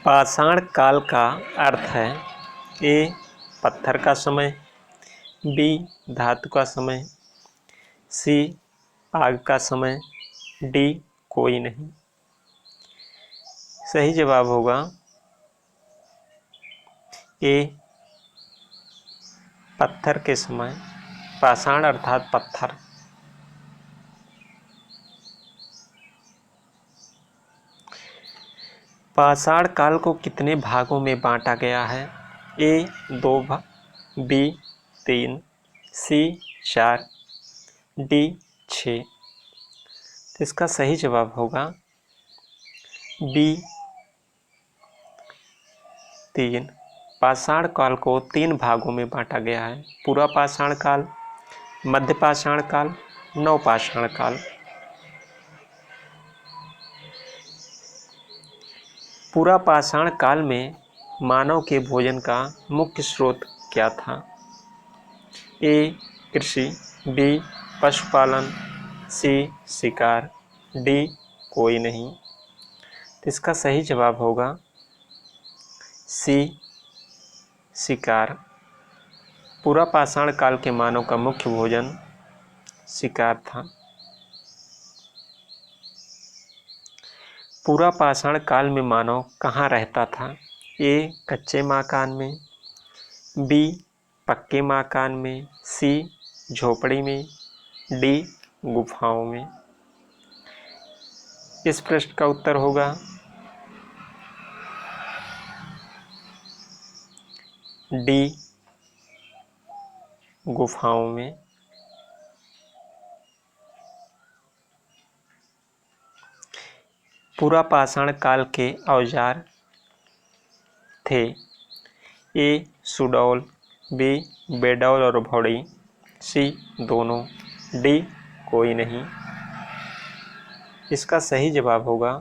पाषाण काल का अर्थ है ए पत्थर का समय, बी धातु का समय, सी आग का समय, डी कोई नहीं। सही जवाब होगा ए पत्थर के समय। पाषाण अर्थात पत्थर। पाषाण काल को कितने भागों में बांटा गया है? ए 2 भाग, बी 3, सी 4, डी 6। तो इसका सही जवाब होगा बी 3। पाषाण काल को 3 भागों में बांटा गया है। पूरा पाषाण काल, मध्य पाषाण काल, नव पाषाण काल। पूरा पाषाण काल में मानव के भोजन का मुख्य स्रोत क्या था? ए कृषि, बी पशुपालन, सी शिकार, डी कोई नहीं। तो इसका सही जवाब होगा सी शिकार। पूरा पाषाण काल के मानव का मुख्य भोजन शिकार था। पूरा पाषाण काल में मानव कहाँ रहता था? ए कच्चे मकान में, बी पक्के मकान में, सी झोपड़ी में, डी गुफाओं में। इस प्रश्न का उत्तर होगा डी गुफाओं में। पूरा पाषाण काल के औजार थे ए सुडौल, बी बेडौल और भौड़ी, सी दोनों, डी कोई नहीं। इसका सही जवाब होगा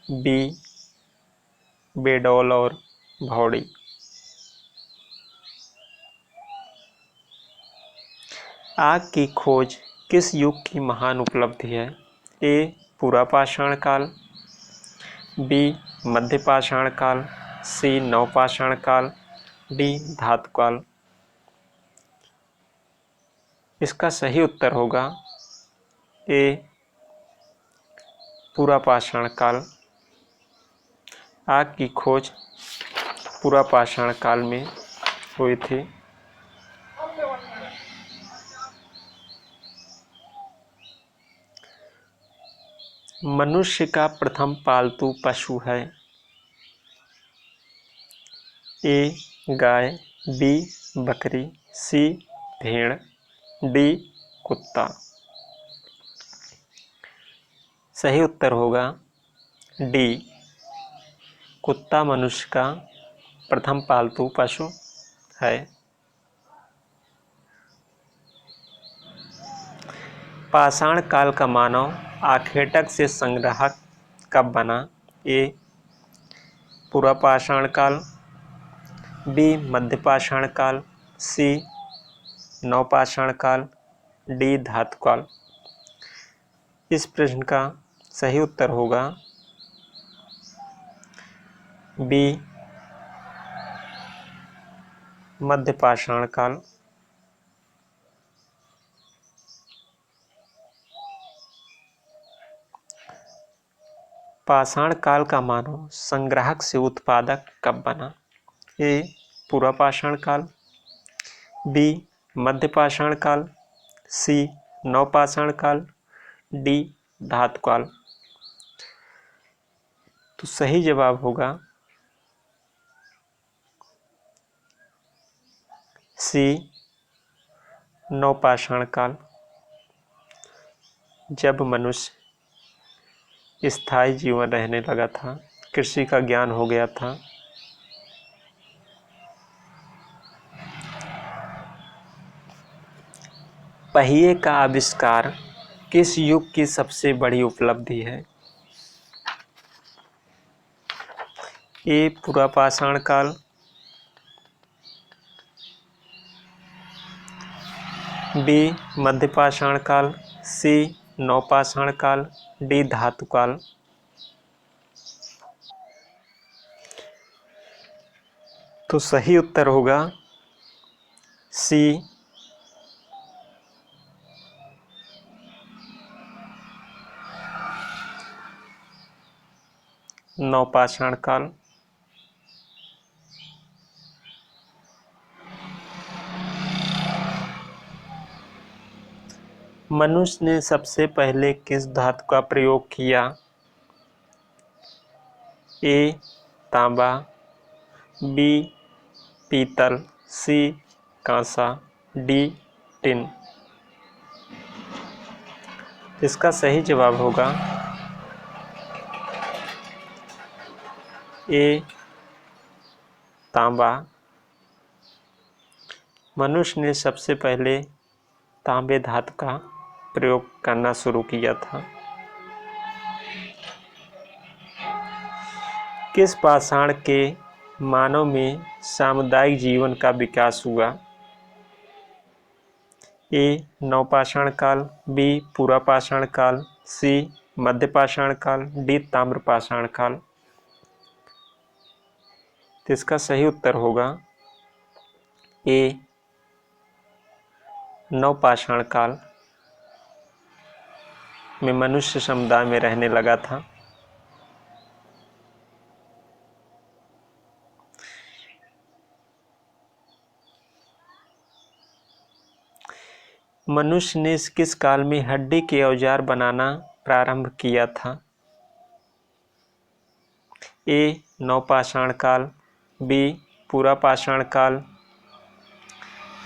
बी बेडौल और भौड़ी। आग की खोज किस युग की महान उपलब्धि है? ए पूरा पाषाण काल, बी मध्य पाषाण काल, सी नव पाषाण काल, डी धातु काल। इसका सही उत्तर होगा ए पूरा पाषाण काल। आग की खोज पूरा पाषाण काल में हुई थी। मनुष्य का प्रथम पालतू पशु है ए गाय, बी बकरी, सी भेड़, डी कुत्ता। सही उत्तर होगा डी कुत्ता मनुष्य का प्रथम पालतू पशु है। पाषाण काल का मानव आखेटक से संग्राहक कब बना? ए पूरा पाषाण काल, बी मध्य पाषाण काल, सी नव पाषाण काल, डी धातु काल। इस प्रश्न का सही उत्तर होगा बी मध्य पाषाण काल। पाषाण काल का मानव संग्राहक से उत्पादक कब बना? ए पूरा पाषाण काल, बी मध्य पाषाण काल, सी नव पाषाण काल, डी धातु काल। तो सही जवाब होगा सी नव पाषाण काल। जब मनुष्य स्थायी जीवन रहने लगा था, कृषि का ज्ञान हो गया था, पहिए का आविष्कार किस युग की सबसे बड़ी उपलब्धि है? ए पूरा पाषाण काल, बी मध्य पाषाण काल, सी नव पाषाण काल, डी धातु काल। तो सही उत्तर होगा सी, नवपाषाण काल। मनुष्य ने सबसे पहले किस धातु का प्रयोग किया? ए तांबा, बी पीतल, सी कांसा, डी टिन। इसका सही जवाब होगा ए तांबा। मनुष्य ने सबसे पहले तांबे धातु का प्रयोग करना शुरू किया था। किस पाषाण के मानव में सामुदायिक जीवन का विकास हुआ? ए नवपाषाण काल, बी पुरापाषाण काल, सी मध्यपाषाण काल, डी ताम्रपाषाण काल। तो इसका सही उत्तर होगा ए नवपाषाण काल में मनुष्य समुदाय में रहने लगा था। मनुष्य ने किस काल में हड्डी के औजार बनाना प्रारंभ किया था? ए नवपाषाण काल, बी पुरापाषाण काल,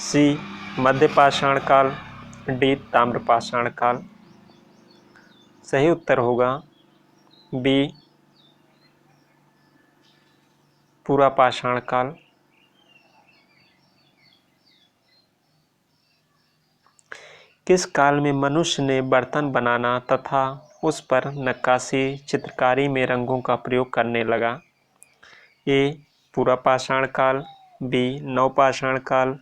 सी मध्यपाषाण काल, डी ताम्रपाषाण काल। सही उत्तर होगा बी पुरापाषाण काल। किस काल में मनुष्य ने बर्तन बनाना तथा उस पर नक्काशी चित्रकारी में रंगों का प्रयोग करने लगा? ए पुरापाषाण काल, बी नवपाषाण काल,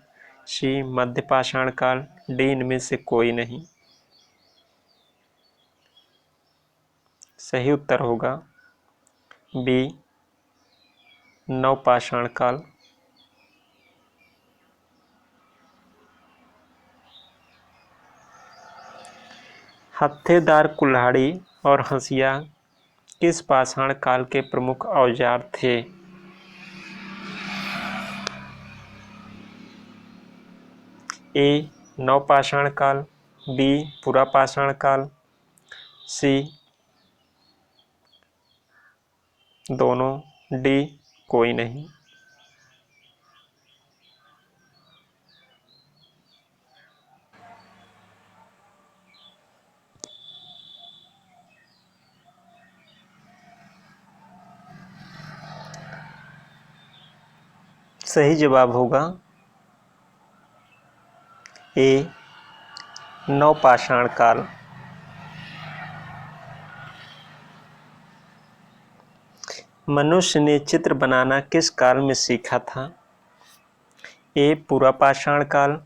सी मध्यपाषाण काल, डी इनमें से कोई नहीं। सही उत्तर होगा बी नवपाषाण काल। हत्थेदार कुल्हाड़ी और हंसिया किस पाषाण काल के प्रमुख औजार थे? ए नवपाषाण काल, बी पुरापाषाण काल, सी दोनों, डी कोई नहीं। सही जवाब होगा ए नवपाषाण काल। मनुष्य ने चित्र बनाना किस काल में सीखा था? ए पुरापाषाण काल,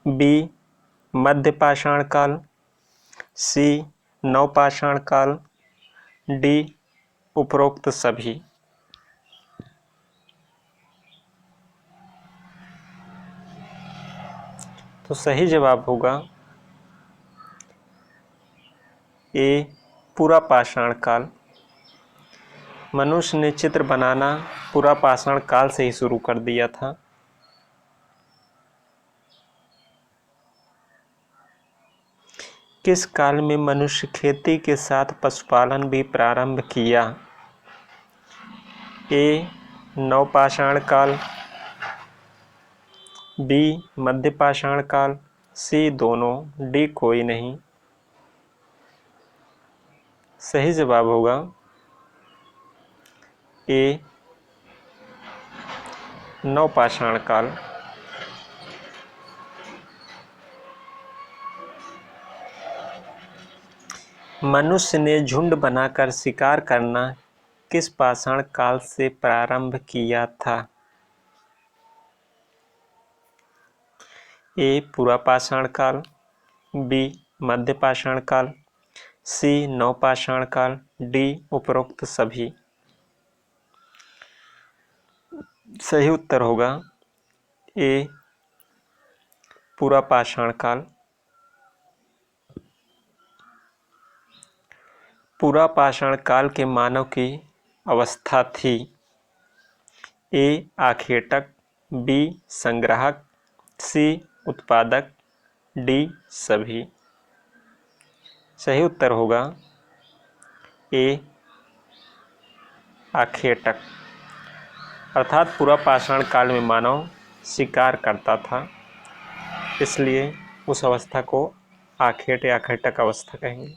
बी मध्यपाषाण काल, सी नवपाषाण काल, डी उपरोक्त सभी। तो सही जवाब होगा ए पुरापाषाण काल। मनुष्य ने चित्र बनाना पुरापाषाण काल से ही शुरू कर दिया था। किस काल में मनुष्य खेती के साथ पशुपालन भी प्रारंभ किया? ए नवपाषाण काल, बी मध्यपाषाण काल, सी दोनों, डी कोई नहीं। सही जवाब होगा ए नवपाषाण काल। मनुष्य ने झुंड बनाकर शिकार करना किस पाषाण काल से प्रारंभ किया था? ए पुरापाषाण काल, बी मध्यपाषाण काल, सी नवपाषाण काल, डी उपरोक्त सभी। सही उत्तर होगा ए, पूरा पाषाण काल। पूरा पाषाण काल के मानव की अवस्था थी ए, आखेटक, बी, संग्राहक, सी, उत्पादक, डी, सभी। सही उत्तर होगा ए, आखेटक। अर्थात पूरा पाषाण काल में मानव शिकार करता था, इसलिए उस अवस्था को आखेट या आखेटक अवस्था कहेंगे।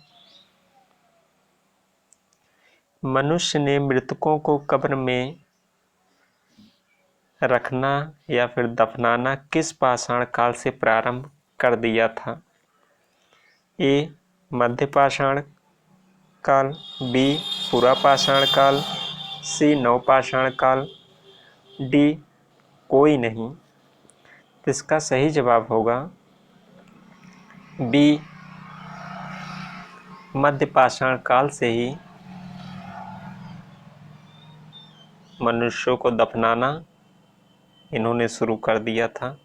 मनुष्य ने मृतकों को कब्र में रखना या फिर दफनाना किस पाषाण काल से प्रारंभ कर दिया था? ए, मध्य पाषाण काल, बी, पूरा पाषाण काल, सी, नवपाषाण काल, डी, कोई नहीं। तो इसका सही जवाब होगा बी, मध्य पाषाण काल से ही मनुष्यों को दफनाना इन्होंने शुरू कर दिया था।